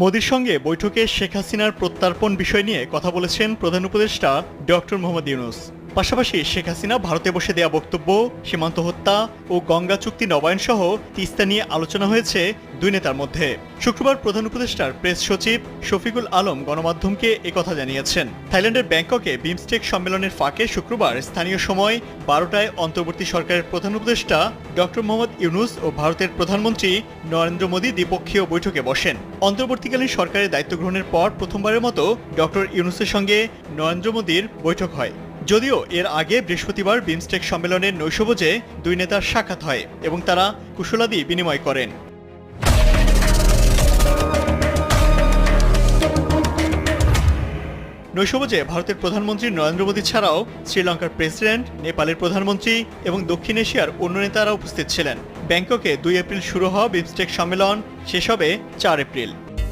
মোদির সঙ্গে বৈঠকে শেখ হাসিনার প্রত্যার্পণ বিষয় নিয়ে কথা বলেছেন প্রধান উপদেষ্টা ডক্টর মোহাম্মদ ইউনূস। পাশাপাশি শেখ হাসিনা ভারতে বসে দেয়া বক্তব্য, সীমান্ত হত্যা ও গঙ্গা চুক্তি নবায়ন সহ তিস্তা নিয়ে আলোচনা হয়েছে দুই নেতার মধ্যে। শুক্রবার প্রধান উপদেষ্টার প্রেস সচিব শফিকুল আলম গণমাধ্যমকে একথা জানিয়েছেন। থাইল্যান্ডের ব্যাংককে বিমস্টেক সম্মেলনের ফাঁকে শুক্রবার স্থানীয় সময় 12টায় অন্তর্বর্তী সরকারের প্রধান উপদেষ্টা ডক্টর মোহাম্মদ ইউনূস ও ভারতের প্রধানমন্ত্রী নরেন্দ্র মোদী দ্বিপক্ষীয় বৈঠকে বসেন। অন্তর্বর্তীকালীন সরকারের দায়িত্ব গ্রহণের পর প্রথমবারের মতো ডক্টর ইউনূসের সঙ্গে নরেন্দ্র মোদীর বৈঠক হয়। যদিও এর আগে বৃহস্পতিবার বিমস্টেক সম্মেলনের নৈশভোজে দুই নেতার সাক্ষাৎ হয় এবং তারা কুশলাদি বিনিময় করেন। নৈশভোজে ভারতের প্রধানমন্ত্রী নরেন্দ্র মোদী ছাড়াও শ্রীলঙ্কার প্রেসিডেন্ট, নেপালের প্রধানমন্ত্রী এবং দক্ষিণ এশিয়ার অন্য নেতারা উপস্থিত ছিলেন। ব্যাংককে 2 এপ্রিল শুরু হওয়া বিমস্টেক সম্মেলন শেষ হবে 4 এপ্রিল।